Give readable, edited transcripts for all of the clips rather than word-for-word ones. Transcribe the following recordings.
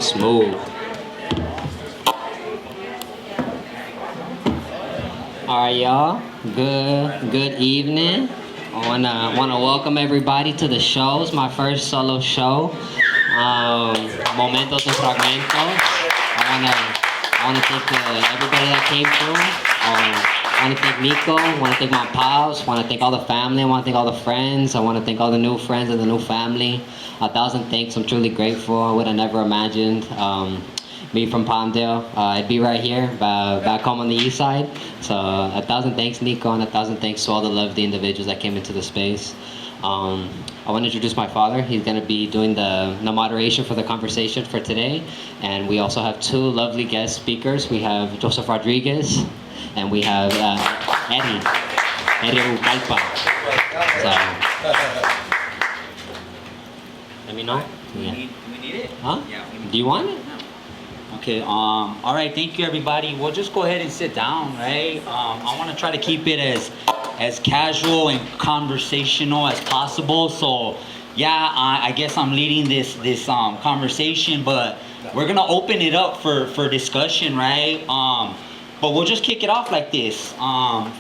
Smooth. All right, y'all. Good evening. I wanna welcome everybody to the show. It's my first solo show. Momentos and Fragmentos. I wanna thank everybody that came through. I wanna thank Nico. I wanna thank my pals. I wanna thank all the family. I wanna thank all the friends. I wanna thank all the new friends and the new family. 1,000 thanks. I'm truly grateful. I would have never imagined. Me from Palmdale, I'd be right here, back home on the east side. So 1,000 thanks, Nico, and 1,000 thanks to all the lovely individuals that came into the space. I want to introduce my father. He's going to be doing the moderation for the conversation for today. And we also have two lovely guest speakers. We have Joseph Rodriguez, and we have Eddie Ruvalcaba. So, let me know. We need it. Huh? Yeah. Do you want it? Okay, all right, thank you everybody. We'll just go ahead and sit down, right? I want to try to keep it as casual and conversational as possible. So, yeah, I guess I'm leading this conversation, but we're gonna open it up for discussion, right? But we'll just kick it off like this.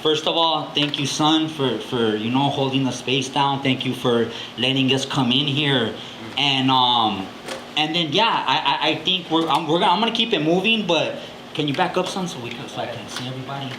First of all, thank you, son, for holding the space down. Thank you for letting us come in here, and then yeah, I think I'm gonna keep it moving, but can you back up, son, so I can see everybody?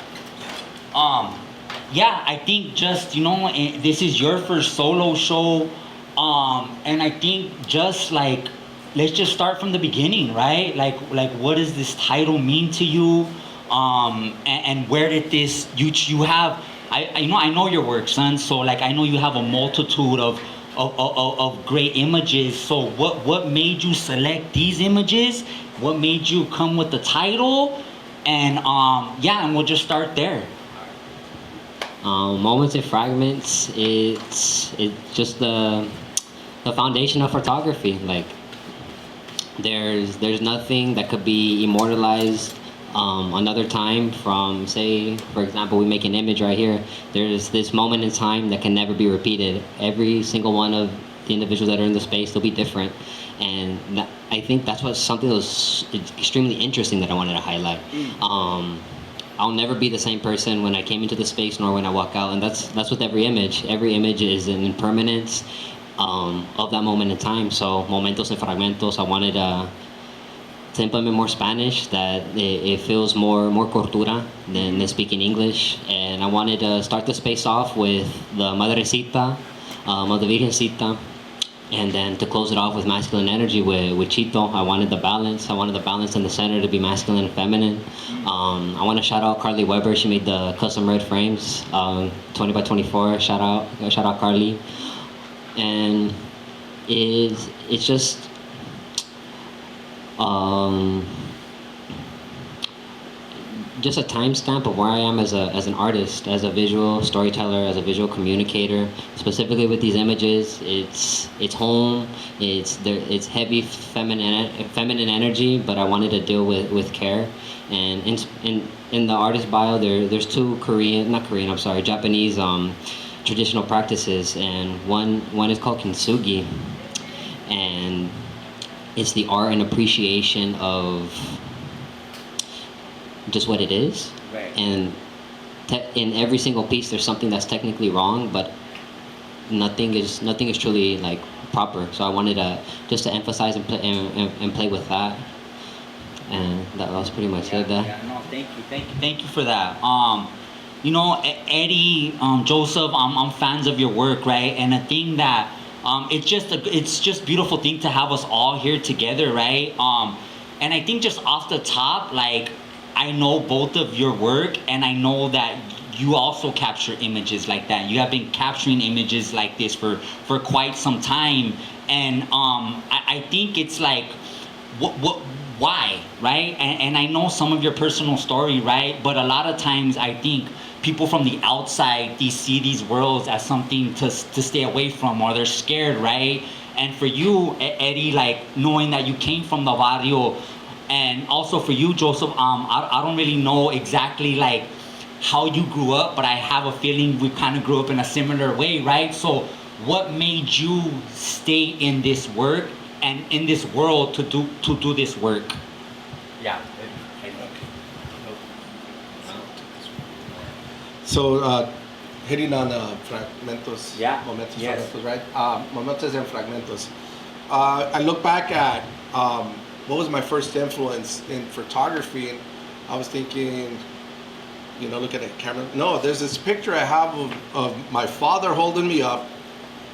Yeah, I think just this is your first solo show, and I think just like let's just start from the beginning, right? Like what does this title mean to you? And where did this you have? I know your work, son. So like I know you have a multitude of great images. So what made you select these images? What made you come with the title? And yeah, and we'll just start there. Moments and Fragments, it's just the foundation of photography. Like there's nothing that could be immortalized another time from, say, for example, we make an image right here. There's this moment in time that can never be repeated. Every single one of the individuals that are in the space, they'll be different. And I think that's what something that was extremely interesting that I wanted to highlight. I'll never be the same person when I came into the space nor when I walk out. And that's with every image. Every image is an impermanence of that moment in time. So Momentos and Fragmentos, I wanted to implement more Spanish, that it feels more cultura than speaking English. And I wanted to start the space off with the Madrecita, Mother Virgencita, and then to close it off with masculine energy with Chito. I wanted the balance. I wanted the balance in the center to be masculine and feminine. I want to shout out Carly Weber. She made the custom red frames, 20 by 24. Shout out Carly. And it's just a timestamp of where I am as an artist, as a visual storyteller, as a visual communicator. Specifically with these images, it's home, it's heavy feminine energy, but I wanted to deal with care. And in the artist bio, there's two Japanese traditional practices, and one is called kintsugi, and it's the art and appreciation of just what it is. Right. And in every single piece, there's something that's technically wrong, but nothing is truly like proper. So I wanted to emphasize and play with that. And that was pretty much it. Yeah, no, thank you for that. Eddie, Joseph, I'm fans of your work, right? And a thing that it's just beautiful thing to have us all here together, right? And I think just off the top, like I know both of your work, and I know that you also capture images like that. You have been capturing images like this for quite some time, and I think it's like why, right? And I know some of your personal story, right? But a lot of times I think people from the outside, they see these worlds as something to stay away from, or they're scared, right? And for you, Eddie, like knowing that you came from the barrio, and also for you, Joseph, I don't really know exactly like how you grew up, but I have a feeling we kind of grew up in a similar way, right? So what made you stay in this work and in this world to do this work. Yeah. So, hitting on Fragmentos, Yeah. Momentos, Yes. Fragmentos, right? Momentos and Fragmentos. I look back at what was my first influence in photography, and I was thinking, look at the camera. No, there's this picture I have of my father holding me up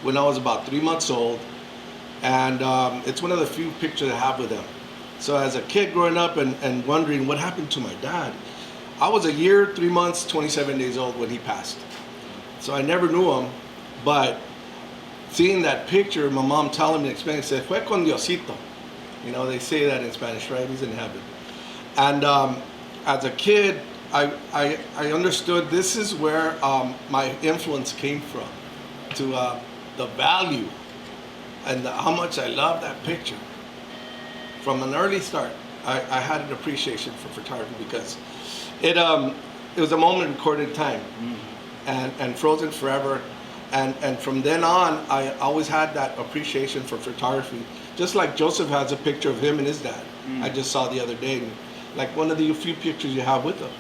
when I was about 3 months old, and it's one of the few pictures I have with him. So as a kid growing up and wondering what happened to my dad, I was a year, 3 months, 27 days old when he passed. So I never knew him, but seeing that picture, my mom telling me, explaining, said, "Fue con Diosito." They say that in Spanish, right? He's in heaven. And as a kid, I understood this is where my influence came from, to the value and how much I love that picture. From an early start, I had an appreciation for photography because it was a moment recorded in time, and frozen forever. And from then on, I always had that appreciation for photography. Just like Joseph has a picture of him and his dad. I just saw the other day, like one of the few pictures you have with them.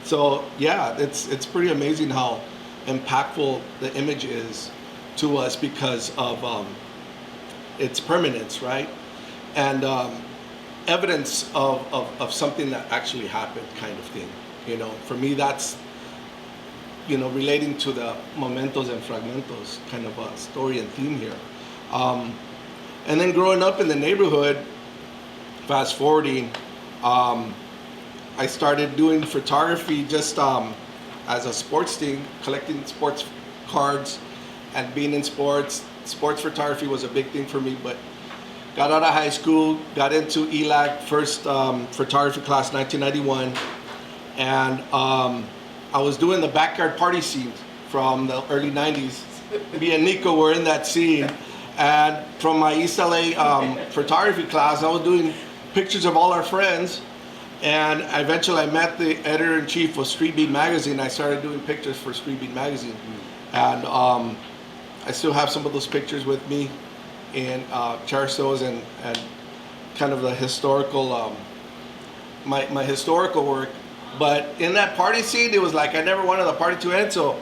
So yeah, it's pretty amazing how impactful the image is to us because of its permanence, right? And evidence of something that actually happened, kind of thing. For me, that's relating to the Momentos and Fragmentos kind of a story and theme here. And then growing up in the neighborhood, fast forwarding, I started doing photography just as a sports thing, collecting sports cards and being in sports. Sports photography was a big thing for me, but got out of high school, got into ELAC, first photography class, 1991, and I was doing the backyard party scene from the early 90s. Me and Nico were in that scene. And from my East LA photography class, I was doing pictures of all our friends. And eventually I met the editor-in-chief of Street Beat magazine. I started doing pictures for Street Beat magazine. And I still have some of those pictures with me in Charsos and kind of the historical, my historical work. But in that party scene, it was like I never wanted the party to end. So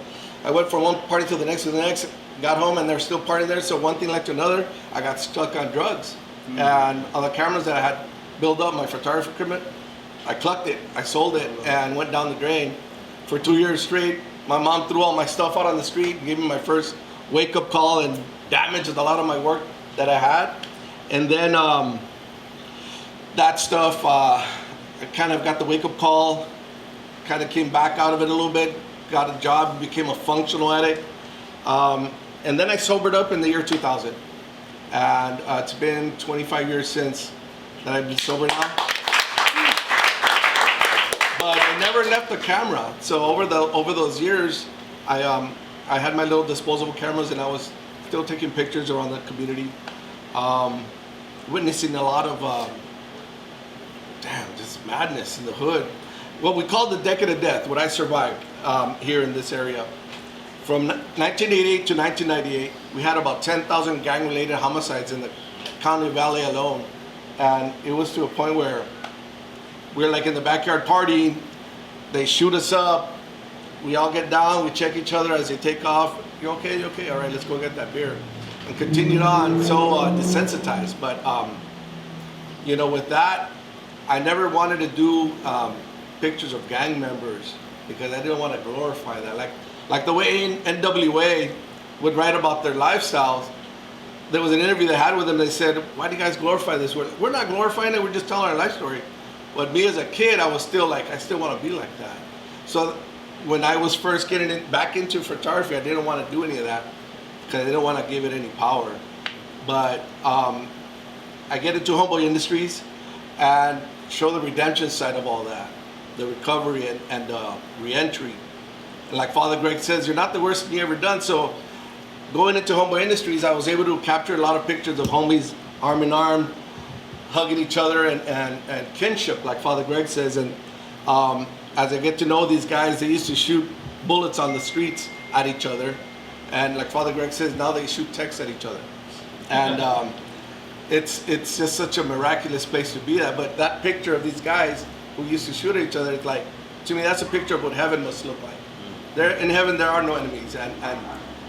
I went from one party to the next, got home and there's still partying there. So one thing led to another. I got stuck on drugs. And all the cameras that I had built up, my photography equipment, I clucked it, I sold it, and went down the drain. For 2 years straight, my mom threw all my stuff out on the street and gave me my first wake-up call and damaged a lot of my work that I had. And then that stuff, I kind of got the wake-up call, kind of came back out of it a little bit, got a job, became a functional addict. And then I sobered up in the year 2000. And it's been 25 years since that I've been sober now. But I never left the camera. So over those years, I had my little disposable cameras and I was still taking pictures around the community, witnessing a lot of just madness in the hood. What we call the decade of death, what I survived here in this area. From 1988 to 1998, we had about 10,000 gang-related homicides in the county of LA alone. And it was to a point where we're like in the backyard partying, they shoot us up, we all get down, we check each other as they take off. You okay, you okay? All right, let's go get that beer. And continued on, so desensitized. But, with that, I never wanted to do pictures of gang members because I didn't want to glorify that. Like the way NWA would write about their lifestyles, there was an interview they had with them. They said, "Why do you guys glorify this? We're not glorifying it. We're just telling our life story." But me as a kid, I was still like, I still want to be like that. So when I was first getting back into photography, I didn't want to do any of that because I didn't want to give it any power. But I get into Homeboy Industries and show the redemption side of all that, the recovery and re-entry. And like Father Greg says, you're not the worst thing you ever done. So going into Homeboy Industries, I was able to capture a lot of pictures of homies arm in arm, hugging each other and kinship, like Father Greg says. And as I get to know these guys, they used to shoot bullets on the streets at each other. And like Father Greg says, now they shoot texts at each other. And it's just such a miraculous place to be at. But that picture of these guys who used to shoot at each other, it's like, to me, that's a picture of what heaven must look like. There in heaven, there are no enemies, and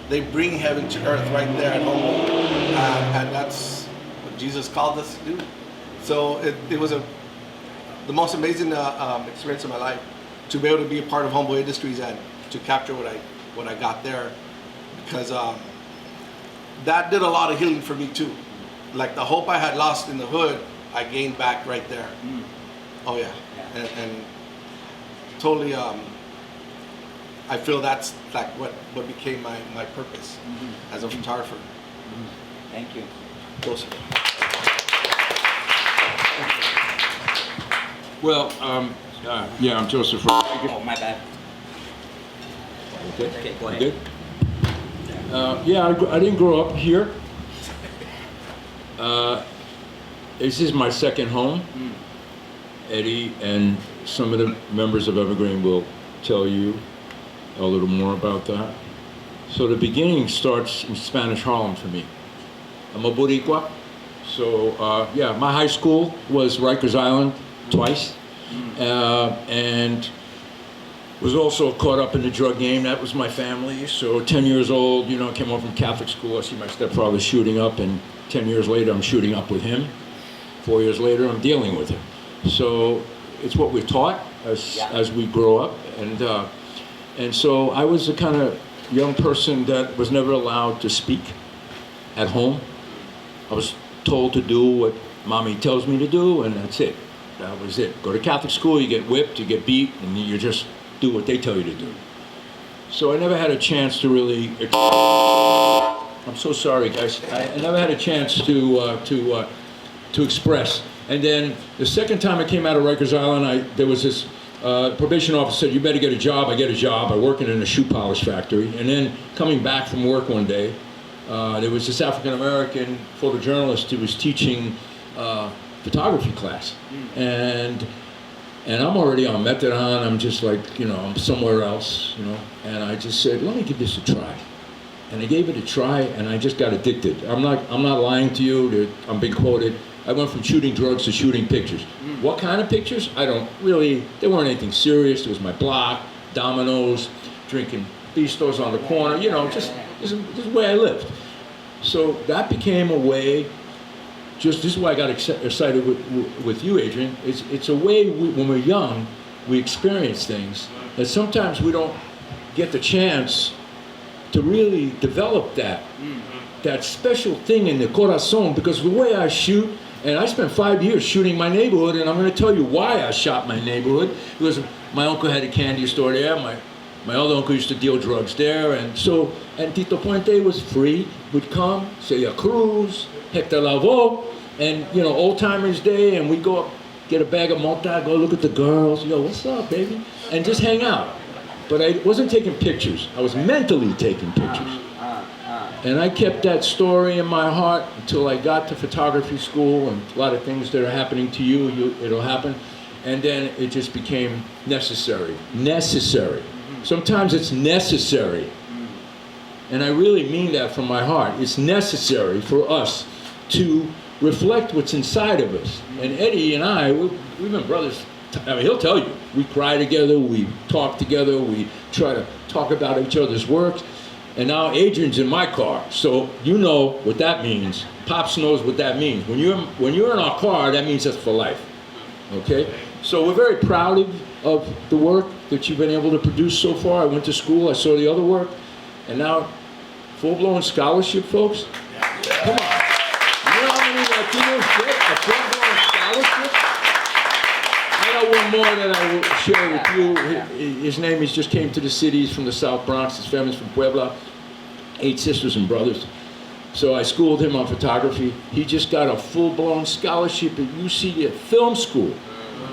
they bring heaven to earth right there at home, and that's what Jesus called us to do. So it was the most amazing experience of my life to be able to be a part of Homeboy Industries and to capture what I got there, because that did a lot of healing for me too. Like the hope I had lost in the hood, I gained back right there. Oh yeah, and totally. I feel that's like what became my purpose as a photographer. Thank you. Closer. Well, yeah, I'm Joseph. Oh, my bad. Okay, Okay, go ahead. Good. Yeah, I didn't grow up here. This is my second home. Eddie and some of the members of Evergreen will tell you a little more about that. So the beginning starts in Spanish Harlem for me. I'm a Boricua. So yeah, my high school was Rikers Island twice. And was also caught up in the drug game. That was my family. So 10 years old, you know, I came home from Catholic school. I see my stepfather shooting up, and 10 years later, I'm shooting up with him. 4 years later, I'm dealing with him. So it's what we're taught as we grow up. And so I was the kind of young person that was never allowed to speak at home. I was told to do what mommy tells me to do, and that's it. That was it. Go to Catholic school, you get whipped, you get beat, and you just do what they tell you to do. So I never had a chance to really. I'm so sorry, guys. I never had a chance to express. And then the second time I came out of Rikers Island, there was this probation officer said, "You better get a job." I get a job. I work in a shoe polish factory. And then coming back from work one day, there was this African American photojournalist who was teaching photography class, and I'm already on methadone. I'm just like, you know, I'm somewhere else, you know. And I just said, let me give this a try. And I gave it a try, and I just got addicted. I'm not lying to you. I'm being quoted. I went from shooting drugs to shooting pictures. What kind of pictures? I don't really. They weren't anything serious. It was my block, dominoes, drinking bistos on the corner. You know, just this is the way I lived. So that became a way. This is why I got excited with you, Adrian. It's a way when we're young, we experience things that sometimes we don't get the chance to really develop that special thing in the corazon. Because the way I shoot, and I spent 5 years shooting my neighborhood, and I'm going to tell you why I shot my neighborhood. Because my uncle had a candy store there. My other uncle used to deal drugs there, and Tito Puente was free. Would come, Celia Cruz, Hector Lavoe, and you know, Old Timers Day, and we'd go up, get a bag of mota, go look at the girls, yo, what's up, baby, and just hang out. But I wasn't taking pictures. I was mentally taking pictures, and I kept that story in my heart until I got to photography school, and a lot of things that are happening to you, it'll happen, and then it just became necessary. Necessary. Sometimes it's necessary. And I really mean that from my heart. It's necessary for us to reflect what's inside of us. And Eddie and I, we've been brothers. I mean, he'll tell you. We cry together, we talk together, we try to talk about each other's works. And now Adrian's in my car, so you know what that means. Pops knows what that means. When you're in our car, that means that's for life. Okay? So we're very proud of the work that you've been able to produce so far. I went to school, I saw the other work, and now full-blown scholarship, folks. Come on. You know how many Latinos get a full-blown scholarship? I got one more that I will share with you. His name, he just came to the city. He's from the South Bronx. His family's from Puebla. 8 sisters and brothers. So I schooled him on photography. He just got a full-blown scholarship at UC Film School.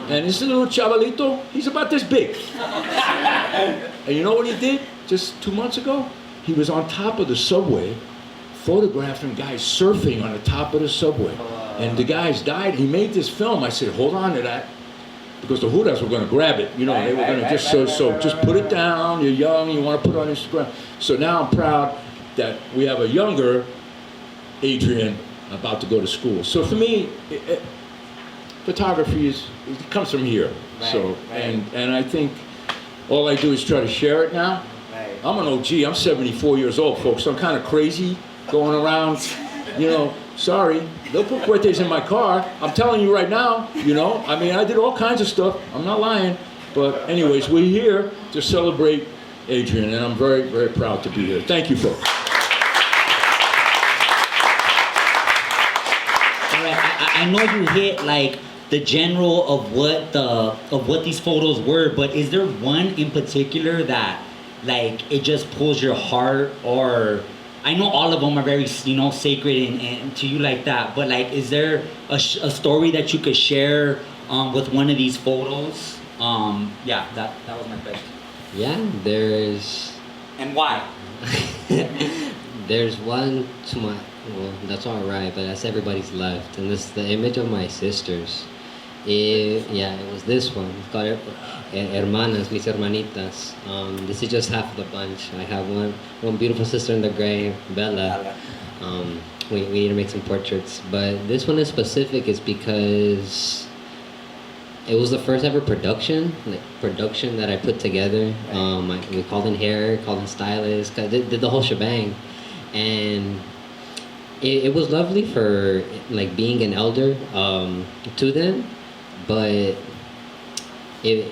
And this little chavalito, he's about this big. And you know what he did just 2 months ago? He was on top of the subway, photographing guys surfing on the top of the subway. And the guys died. He made this film. I said, hold on to that. Because the Hudas were going to grab it. You know, they were going to just put it down. You're young, you want to put it on Instagram. So now I'm proud that we have a younger Adrian about to go to school. So for me, photography it comes from here. Right, So right. and I think all I do is try to share it now. Right. I'm an OG. I'm 74 years old, folks. So I'm kind of crazy going around. Sorry, they'll put cuetes in my car. I'm telling you right now. I mean, I did all kinds of stuff. I'm not lying. But anyways, we're here to celebrate Adrian, and I'm very, very proud to be here. Thank you, folks. All right, I know you hit like the general of what these photos were, but is there one in particular that like it just pulls your heart? Or I know all of them are very sacred and to you like that, but like is there a story that you could share with one of these photos? Yeah, that was my question. Yeah, there's And why? there's one to my, well, that's all right, but that's everybody's left, and this is the image of my sisters. It was this one. It's called Hermanas, mis hermanitas. This is just half of the bunch. I have one beautiful sister in the gray, Bella. We need to make some portraits, but this one in specific is because it was the first ever production that I put together. We called in hair, called in stylist, did the whole shebang, and it was lovely for like being an elder to them, but it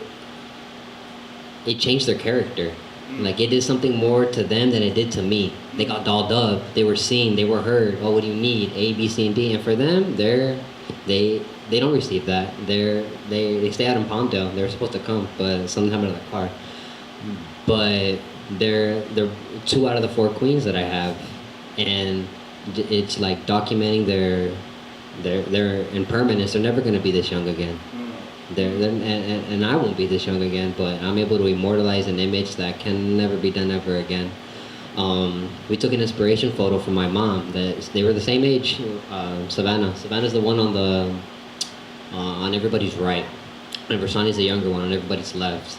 changed their character. Like it did something more to them than it did to me. They got dolled up. They were seen. They were heard. Oh, what do you need? A, B, C, and D. And for them, they don't receive that. They stay out in Palmdale. They're supposed to come, but something happened to the car. But they're 2 out of the 4 queens that I have, and it's like documenting their impermanence. They're never gonna be this young again. And I won't be this young again, but I'm able to immortalize an image that can never be done ever again. We took an inspiration photo from my mom. They were the same age. Savannah. Savannah's the one on everybody's right, and Versani's the younger one on everybody's left.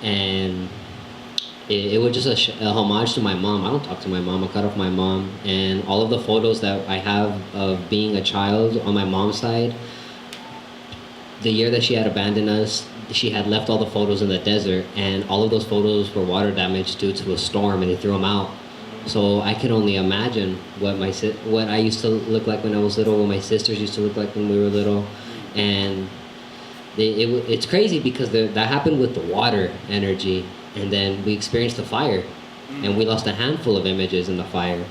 And it was just a homage to my mom. I don't talk to my mom. I cut off my mom, and all of the photos that I have of being a child on my mom's side. The year that she had abandoned us, she had left all the photos in the desert, and all of those photos were water damaged due to a storm, and they threw them out. So I could only imagine what I used to look like when I was little, what my sisters used to look like when we were little, and it's crazy because that happened with the water energy, and then we experienced the fire, and we lost a handful of images in the fire.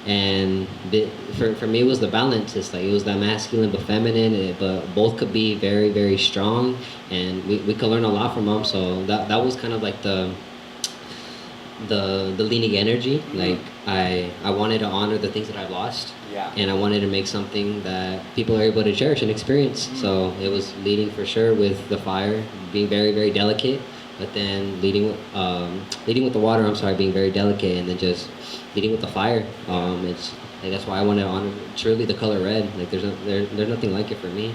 And for me, it was the balance. It's like it was that masculine but feminine, but both could be very, very strong, and we could learn a lot from them. So that was kind of like the leaning energy. Like I wanted to honor the things that I've lost, and I wanted to make something that people are able to cherish and experience. So it was leading for sure with the fire, being very, very delicate, but then leading with the water. I'm sorry, being very delicate, and then just leading with the fire. It's like that's why I want to honor truly the color red. Like there's nothing like it for me.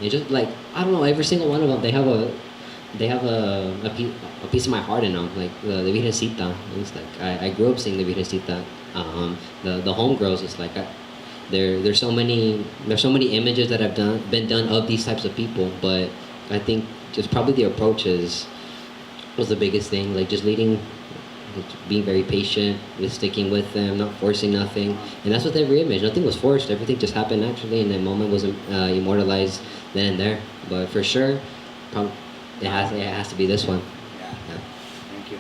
It's just like I don't know. Every single one of them, they have a piece of my heart in them. Like the Virgencita. It's like I grew up seeing the Virgencita. The homegirls. It's like there's so many images that have been done of these types of people. But I think just probably the approach was the biggest thing. Like just leading. Being very patient with sticking with them, not forcing nothing, and that's with every image. Nothing was forced. Everything just happened naturally, and the moment was immortalized then and there. But for sure, it has to be this one. Yeah. Yeah. Thank you.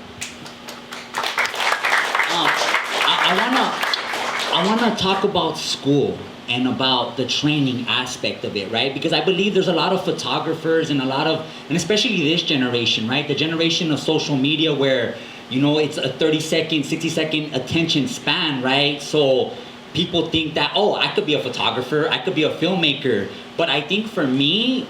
I wanna talk about school and about the training aspect of it, right? Because I believe there's a lot of photographers and especially this generation, right? The generation of social media where it's a 30-second, 60-second attention span, right? So people think that, oh, I could be a photographer, I could be a filmmaker. But I think for me,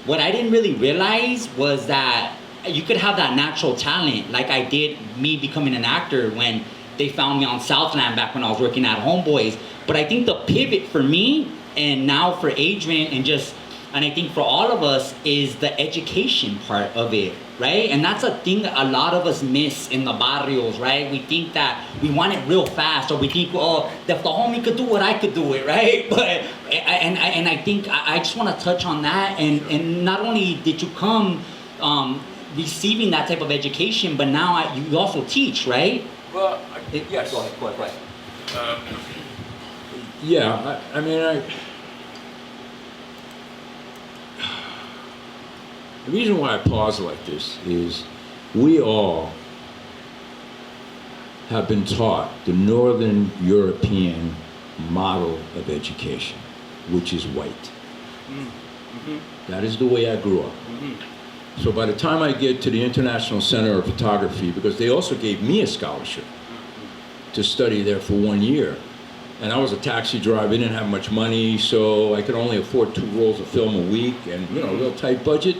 what I didn't really realize was that you could have that natural talent, like I did me becoming an actor when they found me on Southland back when I was working at Homeboys. But I think the pivot for me and now for Adrian and just And I think for all of us is the education part of it, right? And that's a thing that a lot of us miss in the barrios, right? We think that we want it real fast, or we think, oh, if the homie could do it, I could do it, right? But and I think I just want to touch on that. And not only did you come receiving that type of education, but now you also teach, right? Well, yes. Go ahead. Yeah, I mean, the reason why I pause like this is we all have been taught the Northern European model of education, which is white. Mm-hmm. That is the way I grew up. Mm-hmm. So by the time I get to the International Center of Photography, because they also gave me a scholarship to study there for 1 year, and I was a taxi driver, didn't have much money, so I could only afford 2 rolls of film a week, and a real tight budget.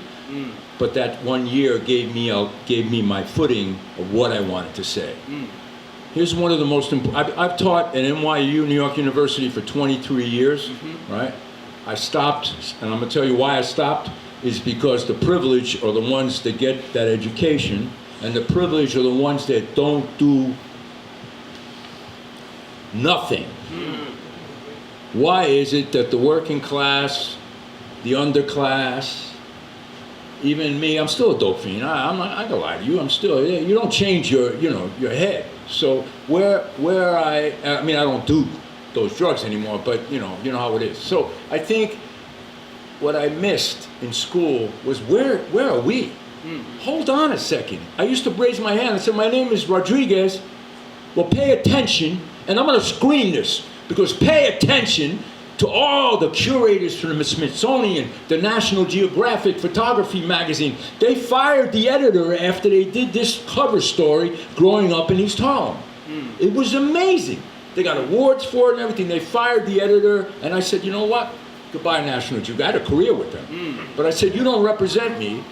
But that 1 year gave me my footing of what I wanted to say. Here's one of the most important. I've taught at NYU, New York University, for 23 years, right? I stopped, and I'm gonna tell you why I stopped, is because the privileged are the ones that get that education, and the privileged are the ones that don't do nothing. Why is it that the working class, the underclass, even me, I'm still a dope fiend. I'm not gonna lie to you. I'm still. You don't change your head. So where I mean, I don't do those drugs anymore. But you know how it is. So I think what I missed in school was where are we? Hold on a second. I used to raise my hand and say, my name is Rodriguez. Well, pay attention, and I'm gonna scream this because pay attention to all the curators from the Smithsonian, the National Geographic Photography magazine. They fired the editor after they did this cover story, Growing Up in East Harlem. It was amazing. They got awards for it and everything. They fired the editor, and I said, you know what? Goodbye, National Geographic. I had a career with them. But I said, you don't represent me.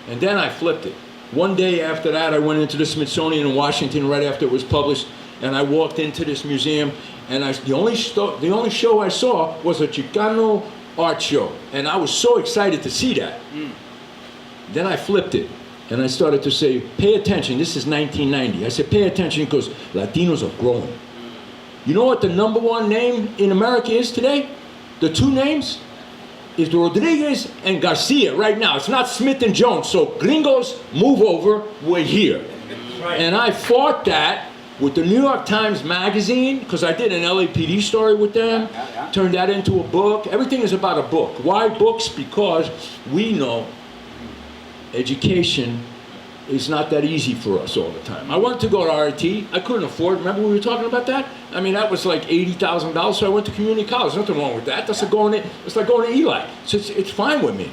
And then I flipped it. One day after that, I went into the Smithsonian in Washington right after it was published, and I walked into this museum, and the only show I saw was a Chicano art show, and I was so excited to see that. Then I flipped it, and I started to say, pay attention, this is 1990. I said, pay attention because Latinos are growing. You know what the #1 name in America is today? The 2 names is Rodriguez and Garcia right now. It's not Smith and Jones, so gringos, move over, we're here. Right. And I fought that with the New York Times Magazine, because I did an LAPD story with them, turned that into a book. Everything is about a book. Why books? Because we know education is not that easy for us all the time. I wanted to go to RIT. I couldn't afford, remember we were talking about that? I mean, that was like $80,000, so I went to community college. Nothing wrong with that. That's like going to Eli. So it's fine with me.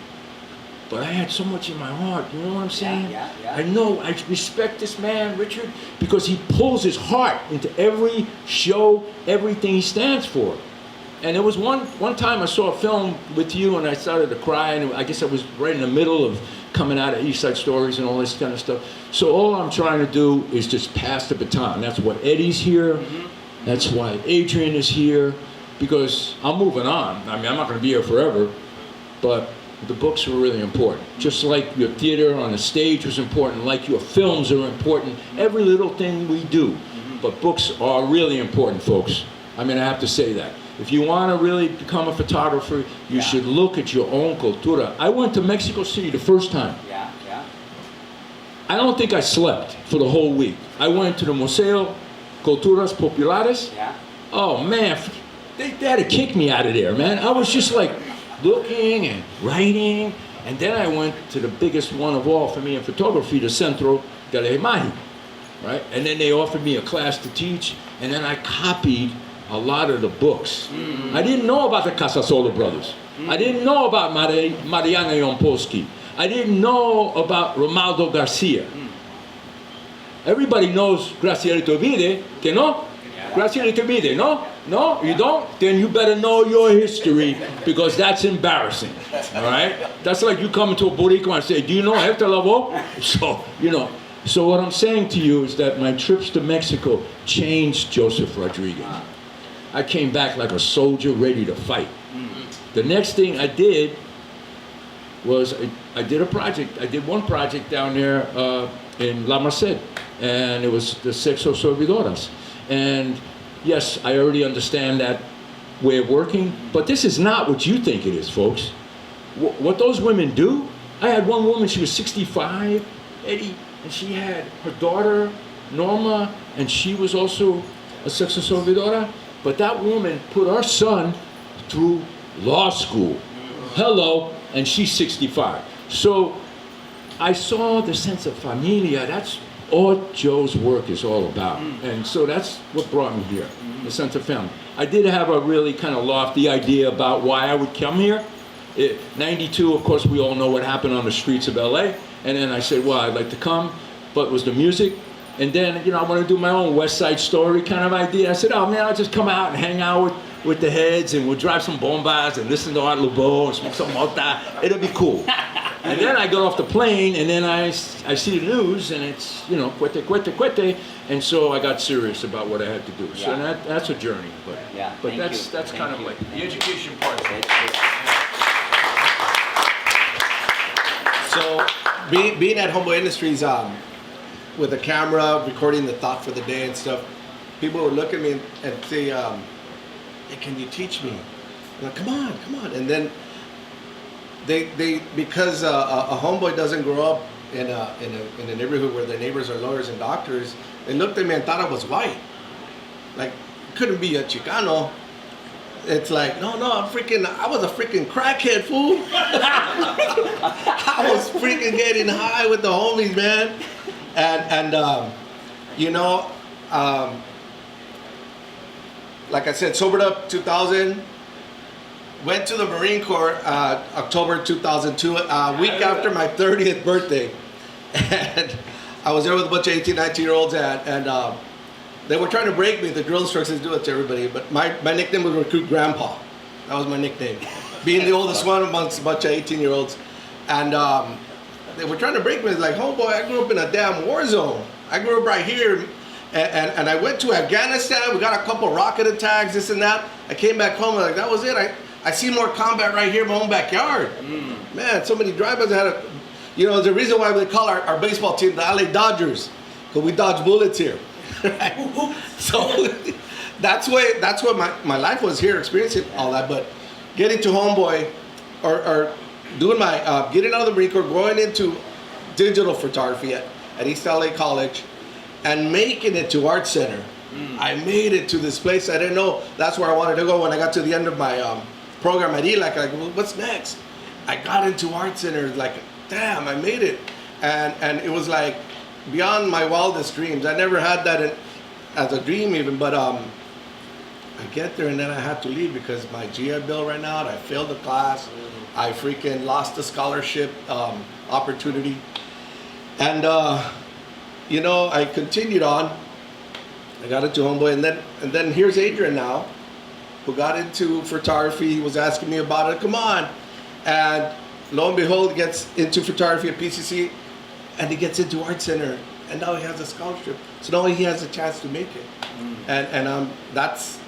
But I had so much in my heart, you know what I'm saying? Yeah. I know, I respect this man, Richard, because he pulls his heart into every show, everything he stands for. And there was one time I saw a film with you and I started to cry, and I guess I was right in the middle of coming out of East Side Stories and all this kind of stuff. So all I'm trying to do is just pass the baton. That's what Eddie's here. That's why Adrian is here, because I'm moving on. I mean, I'm not going to be here forever, but the books are really important. Just like your theater on the stage was important, like your films are important, every little thing we do. But books are really important, folks. I mean, I have to say that. If you want to really become a photographer, you should look at your own cultura. I went to Mexico City the first time. I don't think I slept for the whole week. I went to the Museo Culturas Populares. Oh man, they had to kick me out of there, man. I was just like looking and writing, and then I went to the biggest one of all for me in photography, the Centro de la Imagen, right? And then they offered me a class to teach, and then I copied a lot of the books. I didn't know about the Casasola brothers. I didn't know about Mariana Yampolsky. I didn't know about Romaldo Garcia. Everybody knows Graciela Iturbide, que no? Graciela Iturbide, no? No? You don't? Then you better know your history, because that's embarrassing, all right? That's like you come to a Boricua and say, do you know Hector Lavoe? So what I'm saying to you is that my trips to Mexico changed Joseph Rodriguez. I came back like a soldier ready to fight. The next thing I did was I did a project. I did one project down there in La Merced, and it was the sexo servidoras. And yes, I already understand that way of working, but this is not what you think it is, folks. What those women do, I had one woman, she was 65, Eddie, and she had her daughter, Norma, and she was also a sexo servidora, but that woman put our son through law school. Hello, and she's 65. So I saw the sense of familia. That's all Joe's work is all about. And so that's what brought me here, the sense of family. I did have a really kind of lofty idea about why I would come here. 92, of course, we all know what happened on the streets of LA. And then I said, well, I'd like to come, but it was the music. And then, I want to do my own West Side Story kind of idea. I said, oh man, I'll just come out and hang out with the heads, and we'll drive some bombas and listen to Art Lebeau and smoke some mota. It'll be cool. And then I got off the plane, and then I see the news, and it's, cuete. And so I got serious about what I had to do. So that's a journey. But, that's kind of like the education part. So being at Homeboy Industries, with a camera, recording the thought for the day and stuff, people would look at me and say, hey, can you teach me? I'm like, come on. And then they because a homeboy doesn't grow up in a neighborhood where their neighbors are lawyers and doctors, they looked at me and thought I was white. Like, couldn't be a Chicano. It's like, no, I was a freaking crackhead, fool. I was freaking getting high with the homies, man. And like I said, sobered up 2000, went to the Marine Corps October 2002, a week after my 30th birthday. And I was there with a bunch of 18, 19-year-olds, and they were trying to break me. The drill instructors do it to everybody, but my nickname was Recruit Grandpa. That was my nickname. Being the oldest one amongst a bunch of 18-year-olds. And they were trying to break me. It's like, homeboy, I grew up in a damn war zone. I grew up right here. And I went to Afghanistan. We got a couple rocket attacks, this and that. I came back home, and like, that was it. I see more combat right here in my own backyard. Man, so many drive-bys. There's a reason why we call our baseball team the LA Dodgers, because we dodge bullets here. So that's what my life was here, experiencing all that. But getting to Homeboy, or doing my getting out of the Marine Corps, going into digital photography at East LA College, and making it to Art Center. I made it to this place. I didn't know that's where I wanted to go. When I got to the end of my program at ELAC, well, what's next? I got into Art Center, like, damn, I made it. And it was like beyond my wildest dreams. I never had that as a dream even, but I get there and then I had to leave because my GI Bill ran out. I failed the class. I freaking lost the scholarship opportunity. And I continued on. I got into Homeboy, and then here's Adrian now, who got into photography. He was asking me about it. Come on, and lo and behold, he gets into photography at PCC, and he gets into Art Center, and now he has a scholarship. So now he has a chance to make it, and that's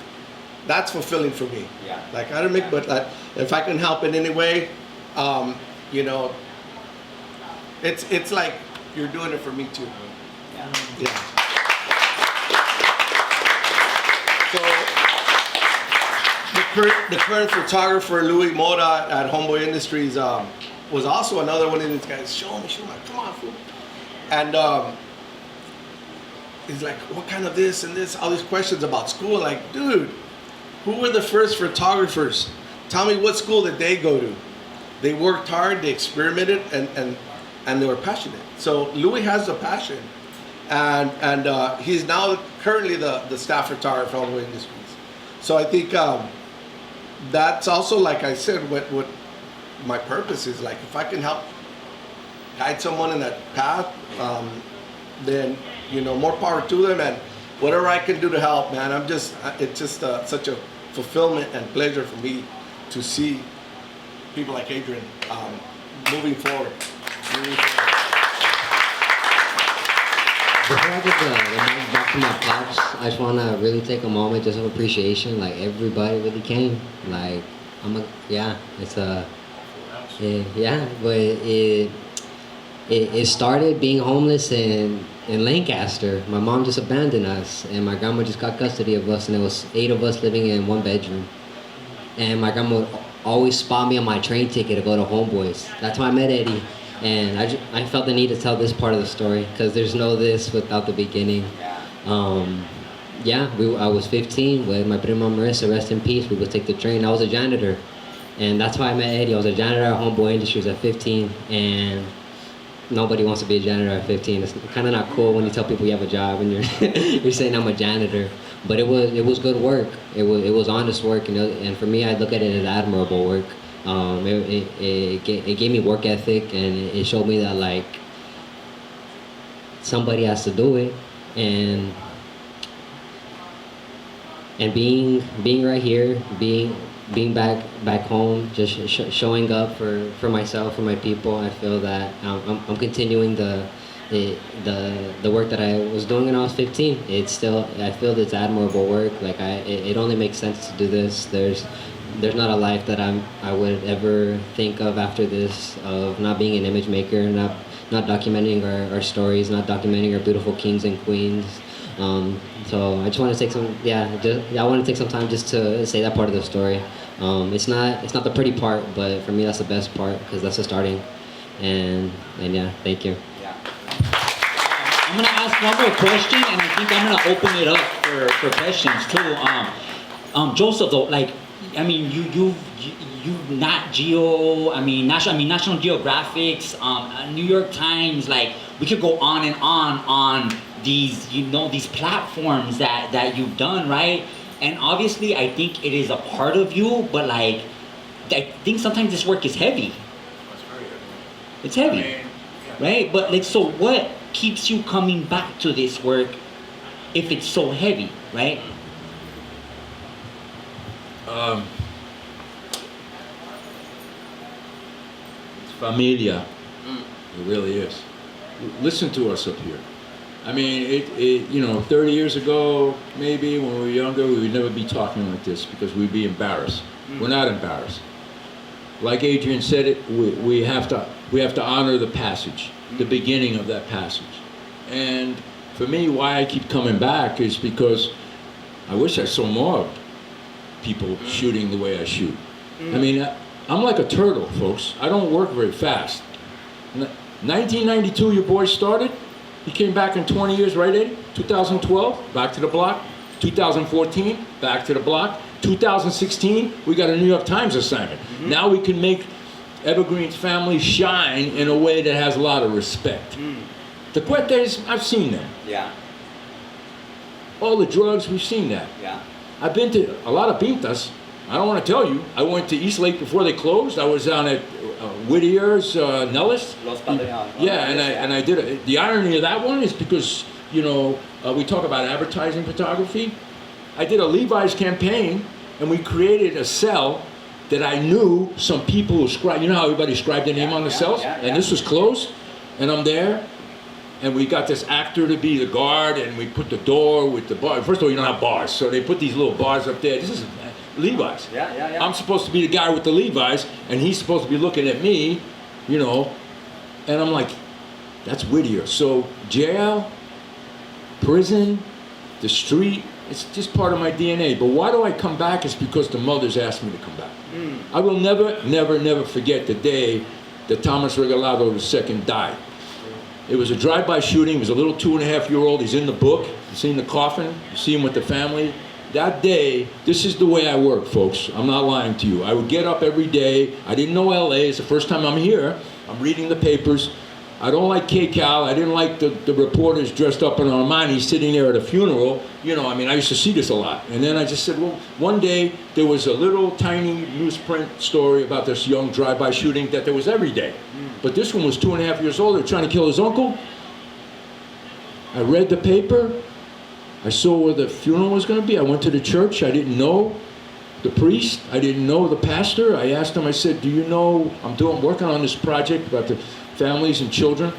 fulfilling for me. Yeah. Like, I don't make, but if I can help in any way, it's like you're doing it for me too. Yeah. So the current photographer Louis Mora at Homeboy Industries was also another one of these guys. Show me, come on, fool. And he's like, what kind of this and this? All these questions about school. Like, dude, who were the first photographers? Tell me what school did they go to? They worked hard, they experimented, and they were passionate. So Louis has the passion. And he's now currently the staff photographer for Homeboy Industries. So I think that's also, like I said, what my purpose is. Like, if I can help guide someone in that path, then more power to them, and whatever I can do to help, man. It's just such a fulfillment and pleasure for me to see people like Adrian moving forward. Before I get the mic back to my pops, I just want to really take a moment just of appreciation. Like, everybody really came. Like, Yeah, but it started being homeless in Lancaster. My mom just abandoned us, and my grandma just got custody of us, and it was 8 of us living in one bedroom. And my grandma would always spot me on my train ticket to go to Homeboys. That's how I met Eddie. And I felt the need to tell this part of the story, because there's no this without the beginning. I was 15 with my prima Marissa, rest in peace. We would take the train. I was a janitor. And that's how I met Eddie. I was a janitor at Homeboy Industries at 15. And nobody wants to be a janitor at 15. It's kind of not cool when you tell people you have a job and you're saying I'm a janitor. But it was good work. It was honest work, and for me, I look at it as admirable work. It gave me work ethic, and it showed me that like somebody has to do it, and being right here, being back home, just showing up for myself, for my people. I feel that I'm continuing the work that I was doing when I was 15. It's still, I feel that it's admirable work. Like it only makes sense to do this. There's not a life that I would ever think of after this, of not being an image maker, not documenting our stories, not documenting our beautiful kings and queens. So I just want to take I want to take some time just to say that part of the story. It's not the pretty part, but for me that's the best part, because that's the starting. And yeah, thank you. I'm gonna ask one more question, and I think I'm gonna open it up for questions too. Joseph, though, like, I mean, you Nat Geo, National Geographic's, New York Times, like, we could go on and on these, these platforms that you've done, right? And obviously, I think it is a part of you, but like, I think sometimes this work is heavy. It's heavy, right? But like, so what keeps you coming back to this work if it's so heavy, right? It's familia. It really is. Listen to us up here. I mean, 30 years ago, maybe when we were younger, we would never be talking like this because we'd be embarrassed. We're not embarrassed. Like Adrian said it, we have to honor the passage, the beginning of that passage. And for me, why I keep coming back is because I wish I saw more people shooting the way I shoot. I mean, I'm like a turtle, folks. I don't work very fast. 1992, your boy started. He came back in 20 years, right, Eddie? 2012, back to the block. 2014, back to the block. 2016, we got a New York Times assignment. Now we can make Evergreen's family shine in a way that has a lot of respect. The Cuetes, I've seen them. Yeah. All the drugs, we've seen that. Yeah. I've been to a lot of pintas. I don't want to tell you. I went to East Lake before they closed. I was down at Whittier's, Nellis. Los Padrinos. Yeah, and I did it. The irony of that one is because, we talk about advertising photography. I did a Levi's campaign, and we created a cell that I knew some people who scribe. You know how everybody scribed their name on the cells? And this was closed, and I'm there, and we got this actor to be the guard, and we put the door with the bar. First of all, you don't have bars, so they put these little bars up there. This is Levi's. Yeah. I'm supposed to be the guy with the Levi's, and he's supposed to be looking at me, and I'm like, that's Whittier. So jail, prison, the street, it's just part of my DNA. But why do I come back? It's because the mothers asked me to come back. I will never forget the day that Thomas Regalado II died. It was a drive-by shooting. He was a little 2.5-year-old. He's in the book. You see in the coffin. You see him with the family. That day, this is the way I work, folks. I'm not lying to you. I would get up every day. I didn't know LA. It's the first time I'm here. I'm reading the papers. I don't like K-Cal. I didn't like the reporters dressed up in Armani sitting there at a funeral. I used to see this a lot. And then I just said, well, one day there was a little tiny newsprint story about this young drive-by shooting that there was every day. But this one was 2.5 years old. They were trying to kill his uncle. I read the paper. I saw where the funeral was going to be. I went to the church. I didn't know the priest. I didn't know the pastor. I asked him, I said, do you know, I'm working on this project about the families and children.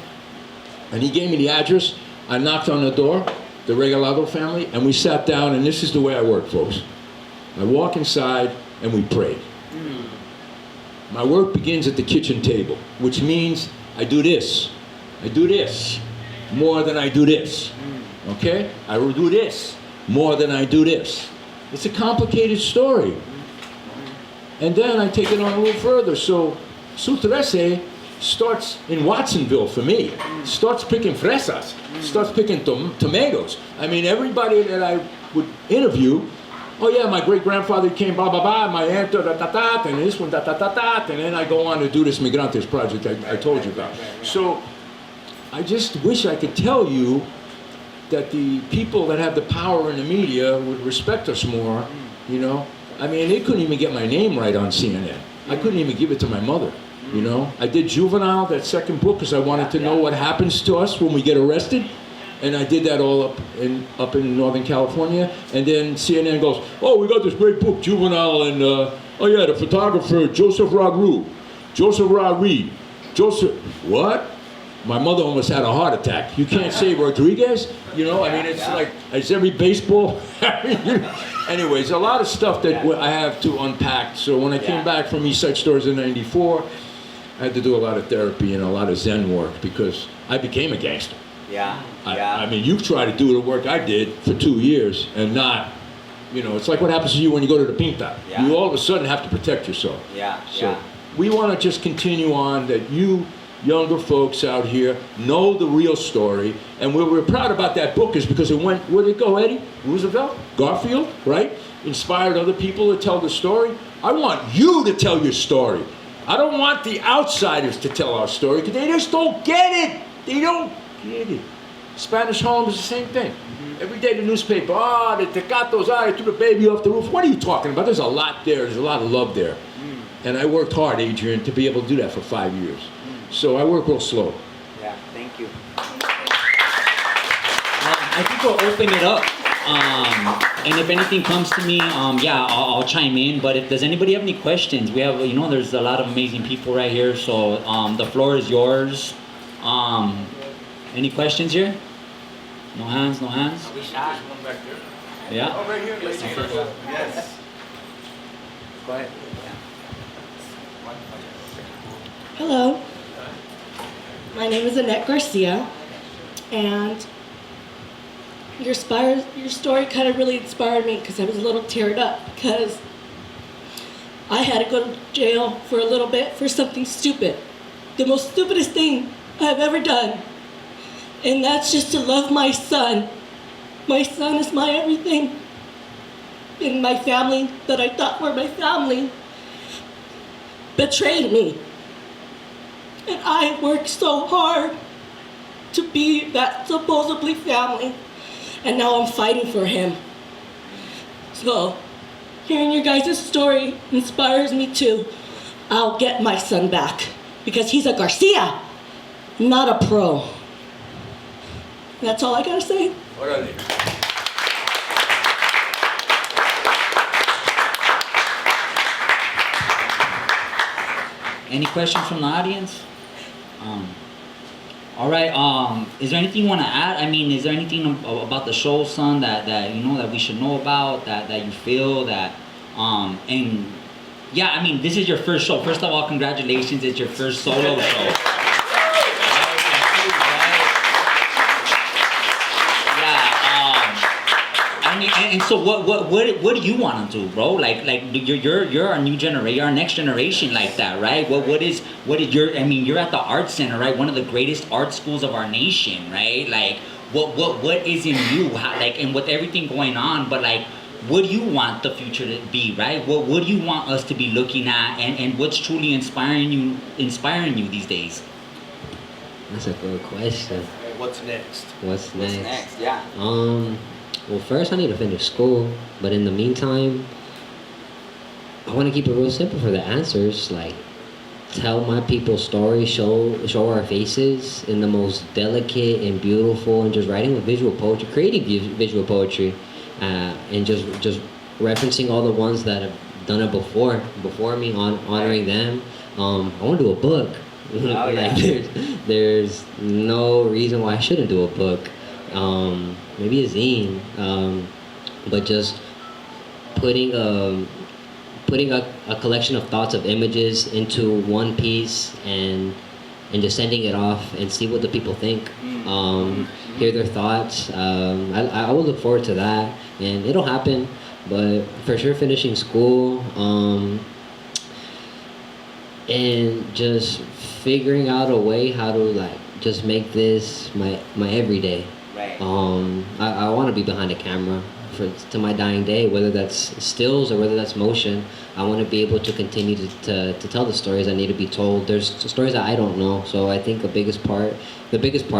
And he gave me the address. I knocked on the door, the Regalado family, and we sat down, and this is the way I work, folks. I walk inside, and we prayed. My work begins at the kitchen table, which means I do this. I do this more than I do this. Okay? I will do this more than I do this. It's a complicated story. And then I take it on a little further. So, Su 13 starts in Watsonville for me. Starts picking fresas. Starts picking tomatoes. I mean, everybody that I would interview, oh yeah, my great-grandfather came, blah, blah, blah, my aunt, da, da, da, da, and this one, da, da, da, da, and then I go on to do this Migrantes project I told you about. So, I just wish I could tell you that the people that have the power in the media would respect us more, you know? I mean, they couldn't even get my name right on CNN. I couldn't even give it to my mother, you know? I did Juvenile, that second book, because I wanted to know what happens to us when we get arrested. And I did that all up in Northern California. And then CNN goes, oh, we got this great book, Juvenile, and, oh yeah, the photographer, Joseph Rodriguez. What? My mother almost had a heart attack. You can't say Rodriguez, you know? I mean, it's like, it's every baseball. Anyways, a lot of stuff that I have to unpack. So when I came back from East Side Stories in '94, I had to do a lot of therapy and a lot of Zen work because I became a gangster. I mean, you've tried to do the work I did for 2 years and not, you know, it's like what happens to you when you go to the Pinta. You all of a sudden have to protect yourself. So we want to just continue on that you younger folks out here know the real story, and where we're proud about that book is because it went, where did it go, Eddie? Roosevelt? Garfield, right? Inspired other people to tell the story. I want you to tell your story. I don't want the outsiders to tell our story because they just don't get it. They don't get it. Spanish Harlem is the same thing. Every day the newspaper, the Tecatos, they threw the baby off the roof. What are you talking about? There's a lot there. There's a lot of love there. And I worked hard, Adrian, to be able to do that for 5 years. So I work real slow. Yeah, thank you. I think we'll open it up. And if anything comes to me, I'll chime in. But does anybody have any questions? We have, there's a lot of amazing people right here. So the floor is yours. Any questions here? No hands, no hands? We shot. Yeah? Oh, right here. Let's see. Yes. Go ahead. Hello, my name is Annette Garcia, and your story kind of really inspired me because I was a little teared up because I had to go to jail for a little bit for something stupid, the most stupidest thing I've ever done, and that's just to love my son. My son is my everything, and my family that I thought were my family betrayed me. And I worked so hard to be that supposedly family, and now I'm fighting for him. So, hearing your guys' story inspires me too. I'll get my son back, because he's a Garcia, not a pro. That's all I gotta say. Any questions from the audience? All right. Is there anything you want to add? I mean, is there anything about the show, son, that that we should know about, that you feel that, and yeah, I mean, this is your first show. First of all, congratulations! It's your first solo show. And so what do you want to do, bro? Like you're our new generation, you're our next generation, like that, right? What is your? I mean, you're at the art center, right? One of the greatest art schools of our nation, right? Like what is in you? And with everything going on, but like, what do you want the future to be, right? What do you want us to be looking at, and what's truly inspiring you these days? That's a good question. What's next? What's next? What's next? Yeah. Well, first I need to finish school, but in the meantime, I want to keep it real simple for the answers. Like, tell my people's stories, show our faces in the most delicate and beautiful, and just writing with visual poetry, creating visual poetry, and just referencing all the ones that have done it before me, honoring them. I want to do a book. There's no reason why I shouldn't do a book. Maybe a zine, but just putting putting a collection of thoughts of images into one piece and just sending it off and see what the people think, hear their thoughts. I will look forward to that, and it'll happen. But for sure, finishing school, and just figuring out a way how to like just make this my everyday. Right. I want to be behind a camera to my dying day, whether that's stills or whether that's motion. I want to be able to continue to tell the stories that need to be told. There's stories that I don't know, so I think the biggest part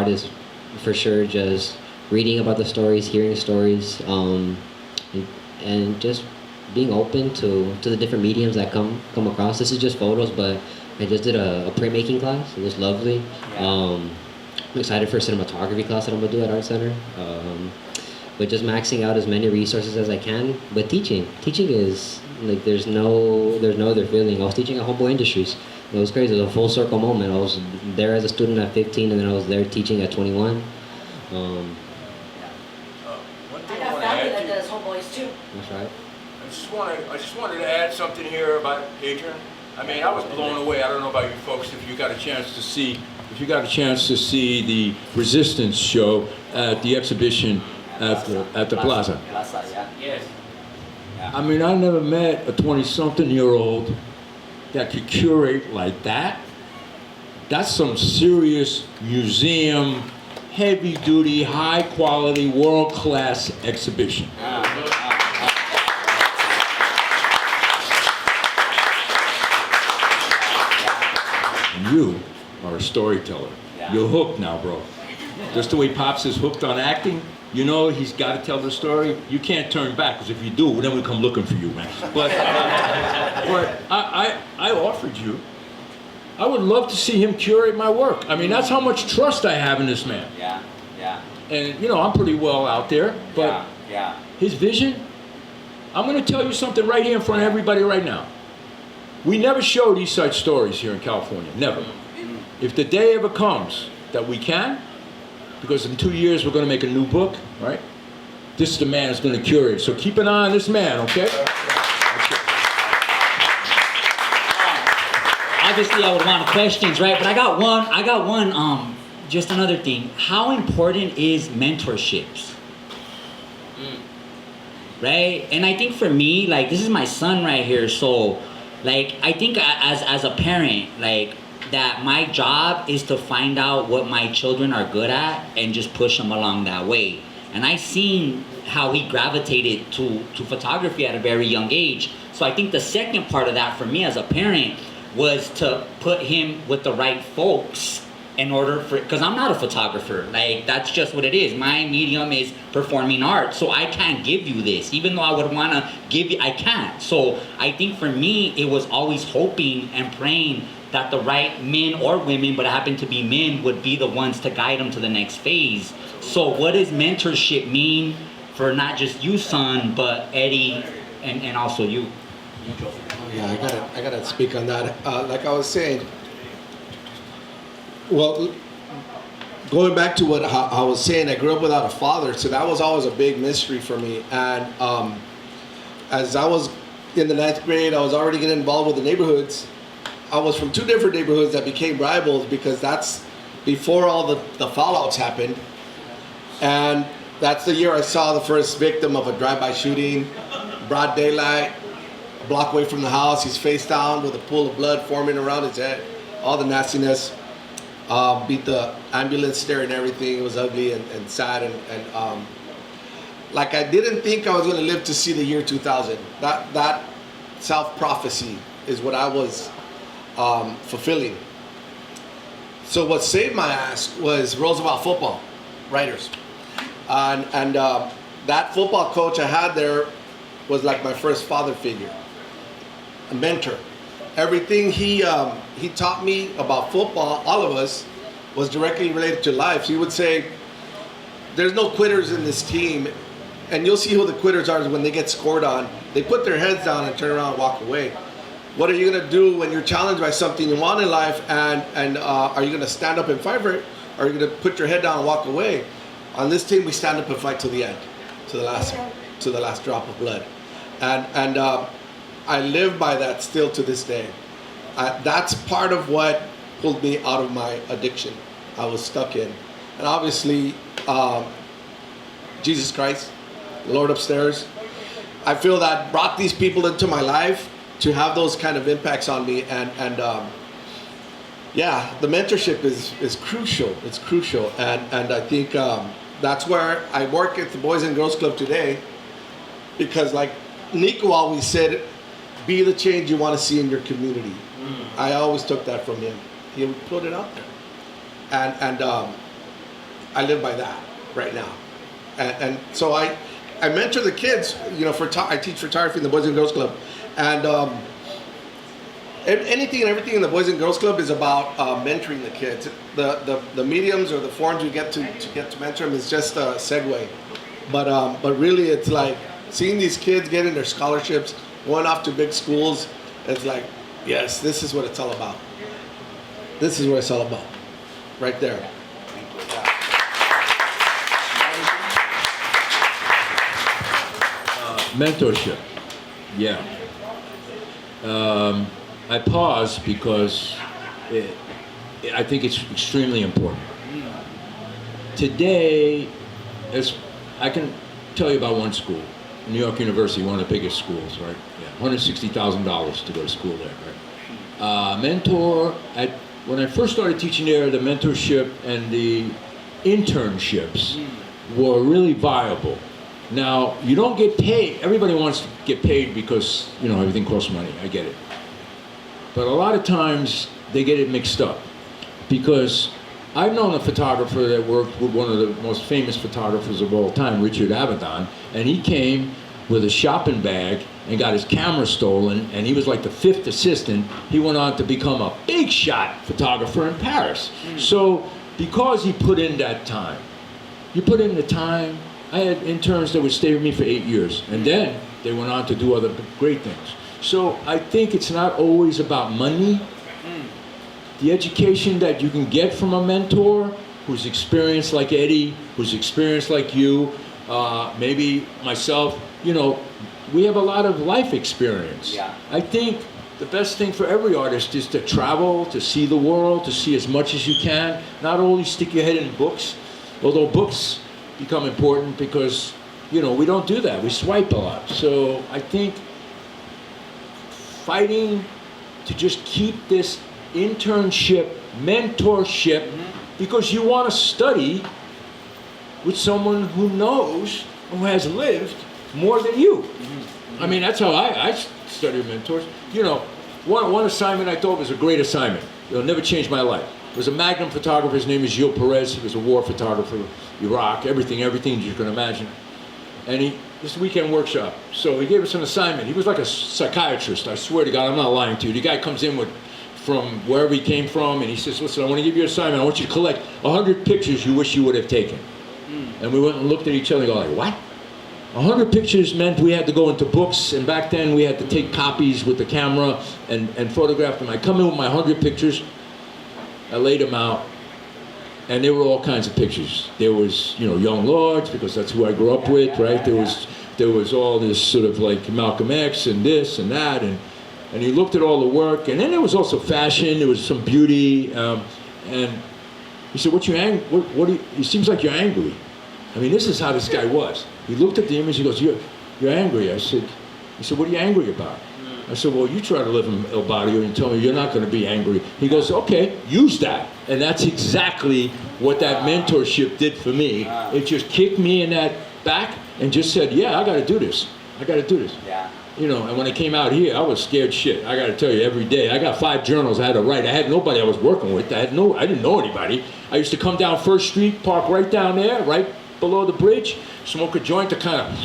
is for sure just reading about the stories, hearing stories, and just being open to the different mediums that come across. This is just photos, but I just did a printmaking class. It was lovely. I'm excited for a cinematography class that I'm gonna do at Art Center. But just maxing out as many resources as I can. But teaching is like there's no other feeling. I was teaching at Homeboy Industries. It was crazy. It was a full circle moment. I was there as a student at 15, and then I was there teaching at 21. One I thing got wanna family add that to- does homeboys too. That's right. I just wanted to add something here about Adrian. I mean, I was blown away. I don't know about you folks if you got a chance to see the Resistance show at the exhibition at the Plaza. Yes. I mean, I never met a 20-something-year-old that could curate like that. That's some serious museum, heavy-duty, high-quality, world-class exhibition. And you are a storyteller. Yeah. You're hooked now, bro. Just the way Pops is hooked on acting, you know he's got to tell the story. You can't turn back, because if you do, then we come looking for you, man. But I offered you. I would love to see him curate my work. I mean, that's how much trust I have in this man. Yeah. Yeah. And, you know, I'm pretty well out there, but Yeah. his vision, I'm going to tell you something right here in front of everybody right now. We never showed East Side Stories here in California, never. If the day ever comes that we can, because in 2 years we're going to make a new book, right? This is the man that's going to curate. So keep an eye on this man, okay? Obviously, I would want questions, right? But I got one. Just another thing. How important is mentorships? Right? And I think for me, like, this is my son right here. So, like, I think as a parent, like, that my job is to find out what my children are good at and just push them along that way. And I seen how he gravitated to photography at a very young age. So I think the second part of that for me as a parent was to put him with the right folks in order for, because I'm not a photographer, like that's just what it is. My medium is performing art, so I can't give you this, even though I would want to give you, I can't. So I think for me, it was always hoping and praying that the right men or women, but it happened to be men, would be the ones to guide them to the next phase. So what does mentorship mean for not just you, son, but Eddie and also you? Yeah, I gotta speak on that. Like I was saying, well, going back to what I was saying, I grew up without a father, so that was always a big mystery for me. And as I was in the 9th grade, I was already getting involved with the neighborhoods. I was from 2 different neighborhoods that became rivals because that's before all the fallouts happened. And that's the year I saw the first victim of a drive-by shooting, broad daylight, a block away from the house. He's face down with a pool of blood forming around his head, all the nastiness. Beat the ambulance there and everything. It was ugly and sad and like I didn't think I was going to live to see the year 2000. That self-prophecy is what I was fulfilling. So what saved my ass was Roosevelt football writers, and that football coach I had there was like my first father figure, a mentor. Everything he taught me about football, all of us, was directly related to life. So he would say, there's no quitters in this team, and you'll see who the quitters are when they get scored on. They put their heads down and turn around and walk away. What are you going to do when you're challenged by something you want in life, and are you going to stand up and fight for it, or are you going to put your head down and walk away? On this team, we stand up and fight till the end, to the last drop of blood. And I live by that still to this day. That's part of what pulled me out of my addiction I was stuck in. And obviously, Jesus Christ, the Lord upstairs, I feel that brought these people into my life to have those kind of impacts on me. And yeah, the mentorship is crucial. It's crucial. And I think that's where I work at the Boys and Girls Club today, because like Nico always said, be the change you want to see in your community. I always took that from him. He would put it out there. And I live by that right now. And so I mentor the kids, you know, I teach photography in the Boys and Girls Club. And anything and everything in the Boys and Girls Club is about mentoring the kids. The mediums or the forums you get to mentor them is just a segue. But really it's like seeing these kids getting their scholarships, going off to big schools. It's like, yes, this is what it's all about. This is what it's all about. Right there. Mentorship. Yeah. I pause because I think it's extremely important. Today, as I can tell you about one school, New York University, one of the biggest schools, right? Yeah, $160,000 to go to school there, right? Mentor, when I first started teaching there, the mentorship and the internships were really viable. Now, you don't get paid. Everybody wants to get paid because, you know, everything costs money. I get it. But a lot of times, they get it mixed up. Because I've known a photographer that worked with one of the most famous photographers of all time, Richard Cabral, and he came with a shopping bag and got his camera stolen, and he was like the 5th assistant. He went on to become a big shot photographer in Paris. So, because he put in that time, you put in the time. I had interns that would stay with me for 8 years, and then they went on to do other great things. So I think it's not always about money. The education that you can get from a mentor who's experienced like Eddie, who's experienced like you, maybe myself, you know, we have a lot of life experience. Yeah. I think the best thing for every artist is to travel, to see the world, to see as much as you can, not only stick your head in books, although books become important because, you know, we don't do that. We swipe a lot. So I think fighting to just keep this internship, mentorship, because you want to study with someone who knows, who has lived more than you. I mean, that's how I study mentors. You know, one assignment I thought was a great assignment. It'll never change my life. There was a Magnum photographer, his name is Gilles Perez. He was a war photographer, Iraq, everything you can imagine. And this weekend workshop. So he gave us an assignment. He was like a psychiatrist, I swear to God, I'm not lying to you. The guy comes in from wherever he came from, and he says, listen, I want to give you an assignment. I want you to collect 100 pictures you wish you would have taken. And we went and looked at each other and go like, what? 100 pictures meant we had to go into books, and back then we had to take copies with the camera and photograph them. I come in with my 100 pictures, I laid them out, and there were all kinds of pictures. There was, you know, young lords, because that's who I grew up with, right? There was all this sort of like Malcolm X and this and that, and he looked at all the work, and then there was also fashion, there was some beauty, and he said, it seems like you're angry. I mean, this is how this guy was. He looked at the image, he goes, you're angry. He said, what are you angry about? I said, well, you try to live in El Barrio and tell me you're not going to be angry. He goes, okay, use that. And that's exactly what that mentorship did for me. It just kicked me in that back and just said, yeah, I got to do this. Yeah. You know, and when I came out here, I was scared shit. I got to tell you, every day. I got 5 journals I had to write. I had nobody I was working with. I didn't know anybody. I used to come down First Street, park right down there, right below the bridge, smoke a joint to kind of,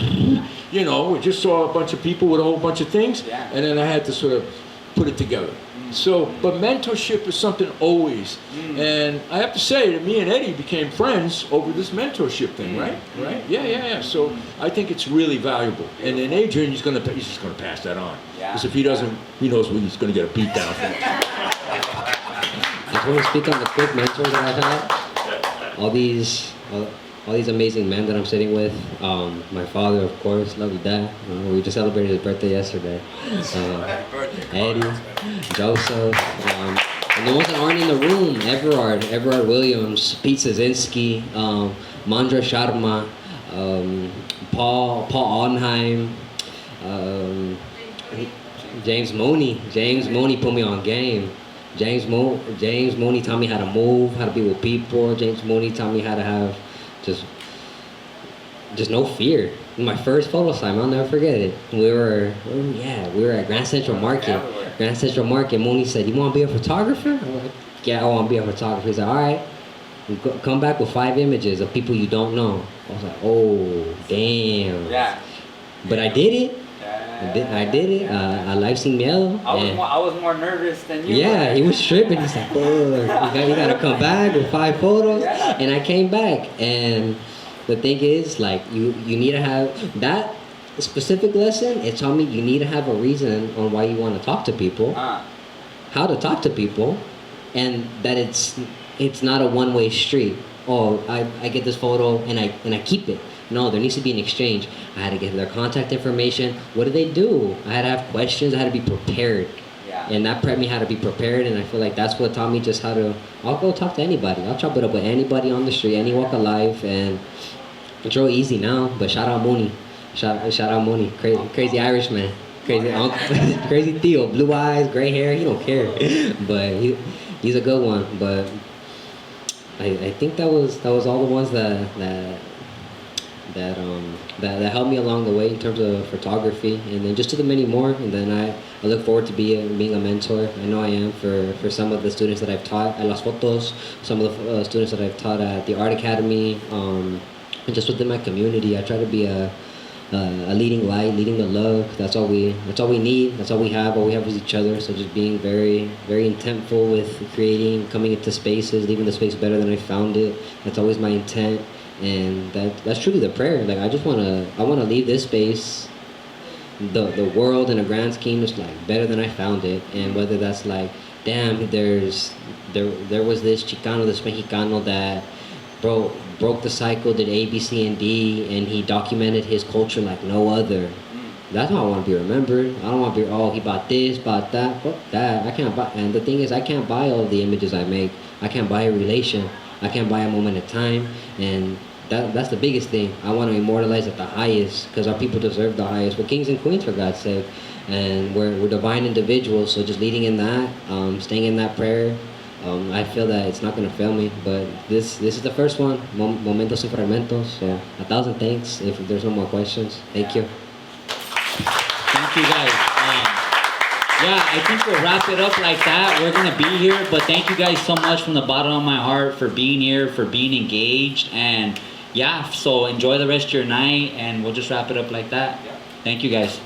you know, we just saw a bunch of people with a whole bunch of things, and then I had to sort of put it together. So, but mentorship is something always, and I have to say that me and Eddie became friends over this mentorship thing, right? Right? Yeah. So I think it's really valuable. And then Adrian, he's just gonna pass that on, because if he doesn't, he knows when he's gonna get a beat down from it. I just want to speak on the quick mentor that I've had. All these all these amazing men that I'm sitting with. My father, of course, love you, Dad. We just celebrated his birthday yesterday. Eddie, Joseph, and the ones that aren't in the room: Everard Williams, Pete Szynski, Mandra Sharma, Paul Onheim, James Mooney put me on game. James Mooney taught me how to move, how to be with people. James Mooney taught me how to have just no fear. My first photo sign, I'll never forget it. We were at Grand Central Market. Mooney said, "You want to be a photographer?" I'm like, "Yeah, I want to be a photographer." He's like, "All right, come back with 5 images of people you don't know." I was like, "Oh, damn." Yeah. But I did it. I did it. A life sin miedo. I was more nervous than you. Yeah, he was tripping. He's like, "Oh, you gotta come back with 5 photos." Yeah. And I came back, and the thing is, like, you need to have that specific lesson. It taught me you need to have a reason on why you want to talk to people, how to talk to people, and that it's not a one-way street. Oh, I get this photo and I keep it. No, there needs to be an exchange. I had to get their contact information. What do they do? I had to have questions. I had to be prepared. Yeah. And that prepped me how to be prepared, and I feel like that's what taught me just how to... I'll go talk to anybody. I'll chop it up with anybody on the street, any walk of life, and it's real easy now. But shout out Mooney. Shout out Mooney. Crazy Irishman. Crazy uncle. Crazy Theo. Blue eyes, gray hair. He don't care. But he's a good one. But I think that was all the ones that helped me along the way in terms of photography, and then just to the many more. And then I look forward to being a mentor. I know I am for some of the students that I've taught at Las Fotos, some of the students that I've taught at the Art Academy, and just within my community. I try to be a leading light, leading the love. That's all we need. That's all we have. All we have is each other. So just being very, very intentful with creating, coming into spaces, leaving the space better than I found it. That's always my intent. And that's truly the prayer. Like, I want to leave this space, the world in a grand scheme, is like better than I found it. And whether that's like, damn, there was this Chicano, this Mexicano that broke the cycle, did A, B, C, and D, and he documented his culture like no other. That's how I want to be remembered. I don't want to be, he bought this, bought that. Fuck that. I can't buy. And the thing is, I can't buy all the images I make. I can't buy a relation. I can't buy a moment of time. And that's the biggest thing. I want to immortalize at the highest, because our people deserve the highest. We're kings and queens, for God's sake. And we're divine individuals. So just leading in that, staying in that prayer, I feel that it's not going to fail me. But this is the first one, Momentos and Fragmentos. So 1,000 thanks. If there's no more questions, thank you. Thank you, guys. I think we'll wrap it up like that. We're going to be here, but thank you guys so much from the bottom of my heart for being here, for being engaged. And so enjoy the rest of your night, and we'll just wrap it up like that. Thank you, guys.